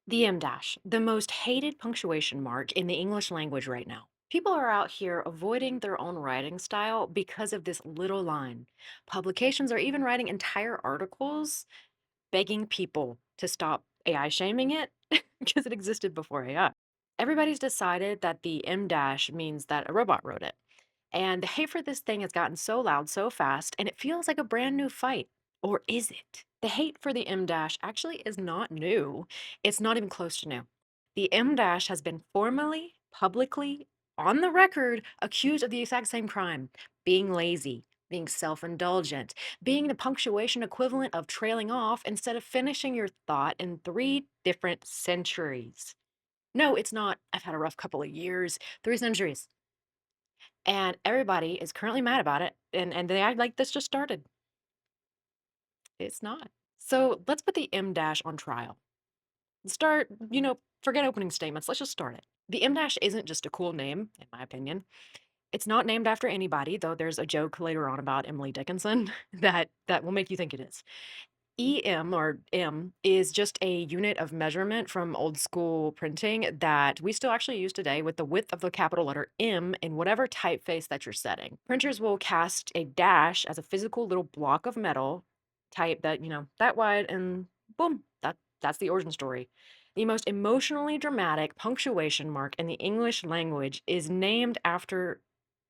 The M dash, the most hated punctuation mark in the English language right now. People are out here avoiding their own writing style because of this little line. Publications are even writing entire articles begging people to stop AI shaming it because it existed before AI. Everybody's decided that the M dash means that a robot wrote it. And the hate for this thing has gotten so loud so fast, and it feels like a brand new fight. Or is it? The hate for the M dash actually is not new. It's not even close to new. The M dash has been formally, publicly, on the record, accused of the exact same crime: being lazy, being self indulgent, being the punctuation equivalent of trailing off instead of finishing your thought in three different centuries. No, it's not. I've had a rough couple of years. 3 centuries. And everybody is currently mad about it, and they act like this just started. It's not. So let's put the M dash on trial. Start, forget opening statements. Let's just start it. The M dash isn't just a cool name, in my opinion. It's not named after anybody, though there's a joke later on about Emily Dickinson that will make you think it is. EM or M is just a unit of measurement from old school printing that we still actually use today with the width of the capital letter M in whatever typeface that you're setting. Printers will cast a dash as a physical little block of metal type that, that wide, and boom, that's the origin story. The most emotionally dramatic punctuation mark in the English language is named after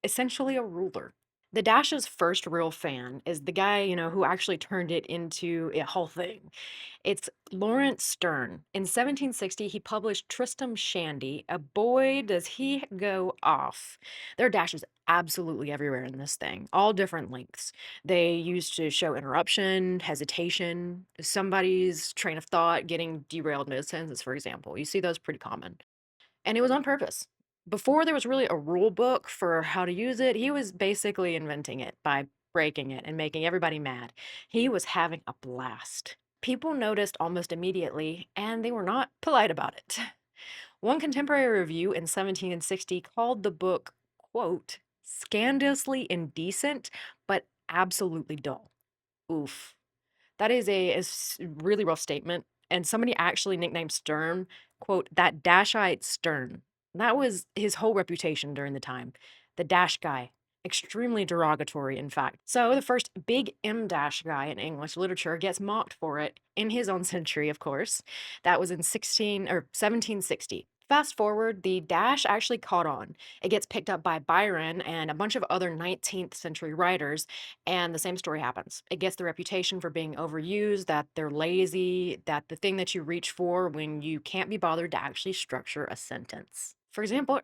essentially a ruler. The Dash's first real fan is the guy, who actually turned it into a whole thing. It's Laurence Sterne. In 1760, he published Tristram Shandy. A boy, does he go off. There are dashes absolutely everywhere in this thing, all different lengths. They used to show interruption, hesitation, somebody's train of thought getting derailed mid sentence, for example. You see those pretty common. And it was on purpose. Before there was really a rule book for how to use it, he was basically inventing it by breaking it and making everybody mad. He was having a blast. People noticed almost immediately, and they were not polite about it. One contemporary review in 1760 called the book, quote, scandalously indecent, but absolutely dull. Oof. That is a really rough statement, and somebody actually nicknamed Stern, quote, "that dashite Stern." That was his whole reputation during the time. The dash guy. Extremely derogatory, in fact. So the first big M dash guy in English literature gets mocked for it in his own century, of course. That was in 1760. Fast forward, the dash actually caught on. It gets picked up by Byron and a bunch of other 19th century writers, and the same story happens. It gets the reputation for being overused, that they're lazy, that the thing that you reach for when you can't be bothered to actually structure a sentence. For example,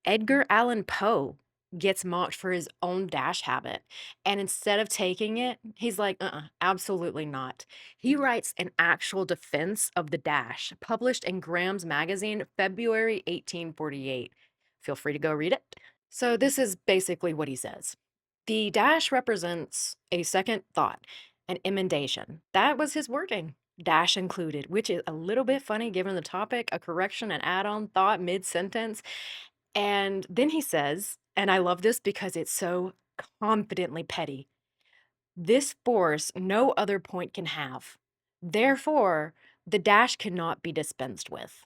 Edgar Allan Poe gets mocked for his own dash habit. And instead of taking it, he's like, absolutely not. He writes an actual defense of the dash, published in Graham's magazine, February 1848. Feel free to go read it. So, this is basically what he says. The dash represents a second thought, an emendation. That was his wording. Dash included, which is a little bit funny given the topic, a correction, an add on thought mid sentence. And then he says, and I love this because it's so confidently petty, this force no other point can have. Therefore, the dash cannot be dispensed with.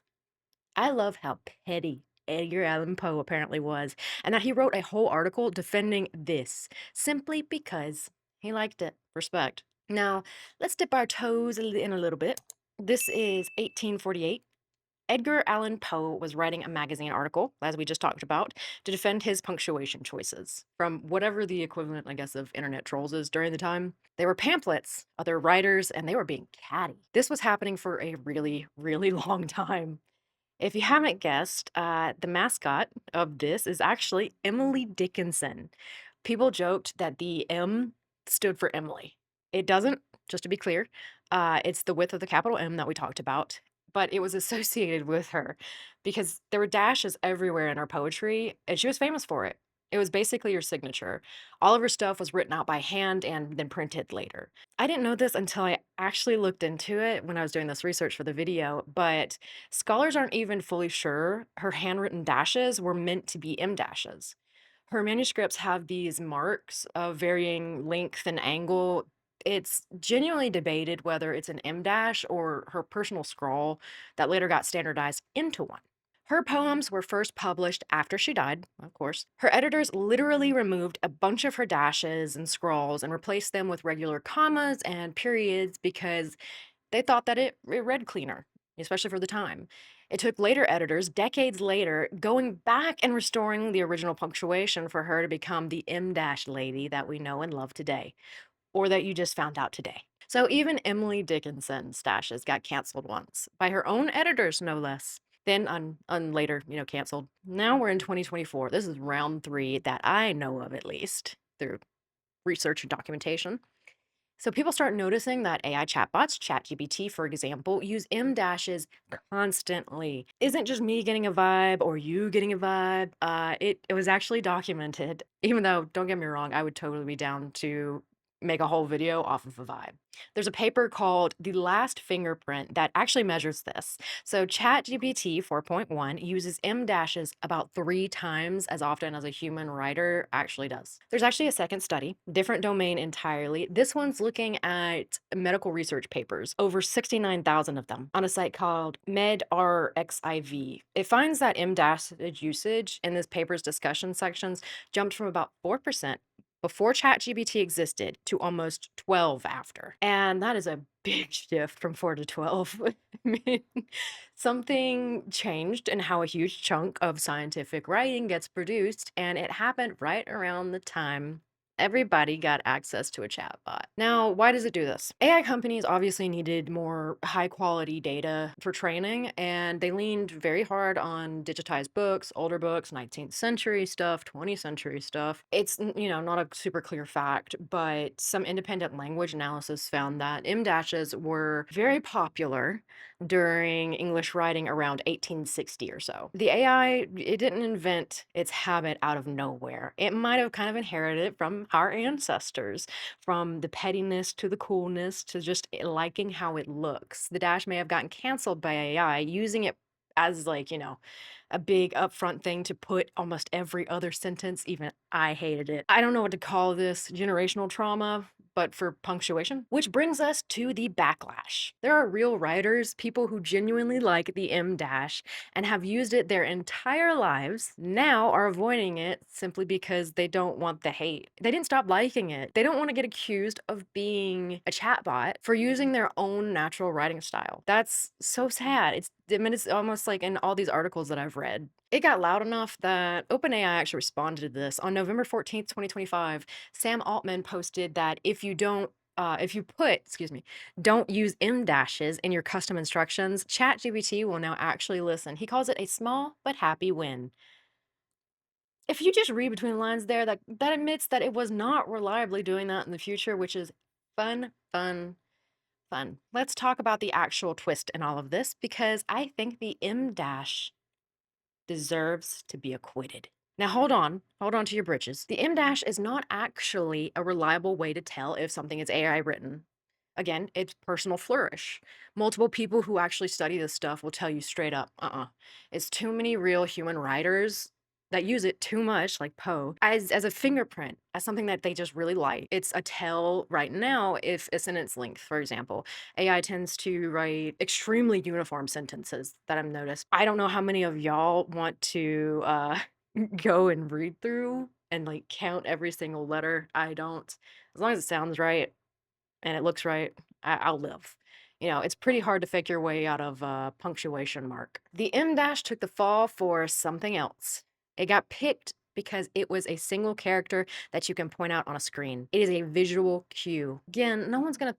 I love how petty Edgar Allan Poe apparently was, and that he wrote a whole article defending this simply because he liked it. Respect. Now, let's dip our toes in a little bit. This is 1848. Edgar Allan Poe was writing a magazine article, as we just talked about, to defend his punctuation choices from whatever the equivalent, I guess, of internet trolls is during the time. They were pamphlets, other writers, and they were being catty. This was happening for a really, really long time. If you haven't guessed, the mascot of this is actually Emily Dickinson. People joked that the M stood for Emily. It doesn't, just to be clear. It's the width of the capital M that we talked about, but it was associated with her because there were dashes everywhere in her poetry, and she was famous for it. It was basically her signature. All of her stuff was written out by hand and then printed later. I didn't know this until I actually looked into it when I was doing this research for the video, but scholars aren't even fully sure her handwritten dashes were meant to be M dashes. Her manuscripts have these marks of varying length and angle. It's genuinely debated whether it's an M dash or her personal scrawl that later got standardized into one. Her poems were first published after she died, of course. Her editors literally removed a bunch of her dashes and scrawls and replaced them with regular commas and periods because they thought that it read cleaner, especially for the time. It took later editors, decades later, going back and restoring the original punctuation for her to become the M dash lady that we know and love today, or that you just found out today. So even Emily Dickinson's stashes got canceled once, by her own editors, no less. Then on later, canceled. Now we're in 2024. This is round three that I know of, at least, through research and documentation. So people start noticing that AI chatbots, ChatGPT, for example, use M dashes constantly. Isn't just me getting a vibe or you getting a vibe. It was actually documented. Even though, don't get me wrong, I would totally be down to make a whole video off of a vibe. There's a paper called The Last Fingerprint that actually measures this. So ChatGPT 4.1 uses M dashes about 3 times as often as a human writer actually does. There's actually a second study, different domain entirely. This one's looking at medical research papers, over 69,000 of them, on a site called medRxiv. It finds that M dash usage in this paper's discussion sections jumped from about 4% before ChatGPT existed to almost 12 after. And that is a big shift from 4 to 12. I mean, something changed in how a huge chunk of scientific writing gets produced, and it happened right around the time everybody got access to a chatbot. Now, why does it do this? AI companies obviously needed more high quality data for training, and they leaned very hard on digitized books, older books, 19th century stuff, 20th century stuff. It's, not a super clear fact, but some independent language analysis found that M dashes were very popular during English writing around 1860 or so. The AI, it didn't invent its habit out of nowhere. It might have kind of inherited it from our ancestors, from the pettiness to the coolness to just liking how it looks. The dash may have gotten canceled by AI using it as like, a big upfront thing to put almost every other sentence. Even I hated it. I don't know what to call this, generational trauma, but for punctuation. Which brings us to the backlash. There are real writers, people who genuinely like the M dash and have used it their entire lives, now are avoiding it simply because they don't want the hate. They didn't stop liking it. They don't want to get accused of being a chatbot for using their own natural writing style. That's so sad. It's almost like in all these articles that I've read. It got loud enough that OpenAI actually responded to this. On November 14th, 2025, Sam Altman posted that if you put, excuse me, don't use M dashes in your custom instructions, ChatGPT will now actually listen. He calls it a small but happy win. If you just read between the lines there, that admits that it was not reliably doing that in the future, which is fun, fun, fun. Let's talk about the actual twist in all of this because I think the M dash deserves to be acquitted. Now hold on to your britches. The M dash is not actually a reliable way to tell if something is AI written. Again, it's personal flourish. Multiple people who actually study this stuff will tell you straight up, it's too many real human writers that use it too much, like Poe, as a fingerprint, as something that they just really like. It's a tell right now if a sentence length, for example. AI tends to write extremely uniform sentences that I've noticed. I don't know how many of y'all want to go and read through and like count every single letter. I don't. As long as it sounds right and it looks right, I'll live. It's pretty hard to fake your way out of a punctuation mark. The M dash took the fall for something else. It got picked because it was a single character that you can point out on a screen. It is a visual cue. Again, no one's gonna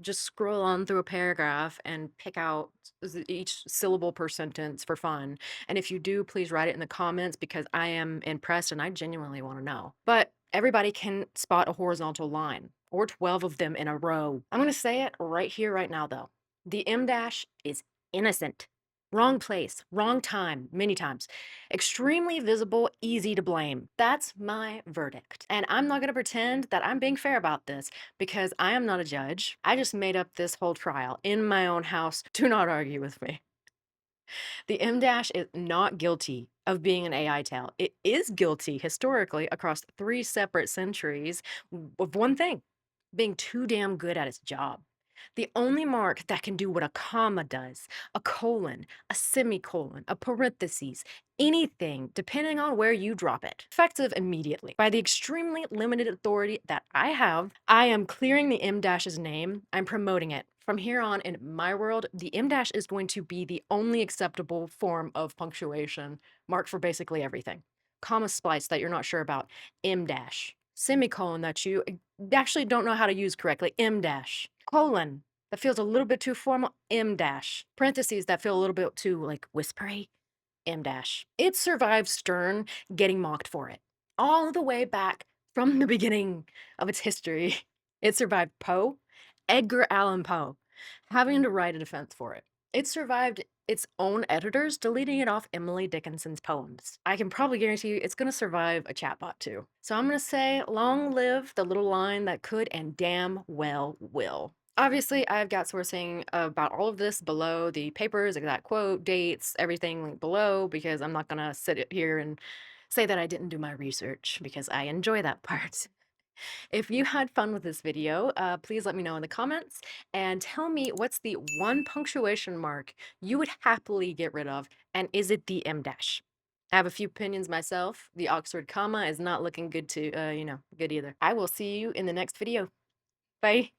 just scroll on through a paragraph and pick out each syllable per sentence for fun. And if you do, please write it in the comments because I am impressed and I genuinely want to know. But everybody can spot a horizontal line or 12 of them in a row. I'm going to say it right here, right now, though. The M dash is innocent. Wrong place, wrong time, many times. Extremely visible, easy to blame. That's my verdict. And I'm not going to pretend that I'm being fair about this because I am not a judge. I just made up this whole trial in my own house. Do not argue with me. The M dash is not guilty of being an AI tale. It is guilty historically across 3 separate centuries of one thing: being too damn good at its job. The only mark that can do what a comma does, a colon, a semicolon, a parentheses, anything, depending on where you drop it, effective immediately. By the extremely limited authority that I have, I am clearing the M dash's name. I'm promoting it. From here on, in my world, the M dash is going to be the only acceptable form of punctuation mark for basically everything. Comma splice that you're not sure about, M dash. Semicolon that you actually don't know how to use correctly, M dash. Colon, that feels a little bit too formal, M dash. Parentheses that feel a little bit too like whispery, M dash. It survived Sterne getting mocked for it. All the way back from the beginning of its history. It survived Poe, Edgar Allan Poe, having to write a defense for it. It survived its own editors deleting it off Emily Dickinson's poems. I can probably guarantee you it's gonna survive a chatbot too. So I'm gonna say, long live the little line that could and damn well will. Obviously, I've got sourcing about all of this below, the papers, exact quote, dates, everything linked below, because I'm not gonna sit here and say that I didn't do my research because I enjoy that part. If you had fun with this video, please let me know in the comments and tell me what's the one punctuation mark you would happily get rid of, and is it the M dash? I have a few opinions myself. The Oxford comma is not looking good to, good either. I will see you in the next video. Bye.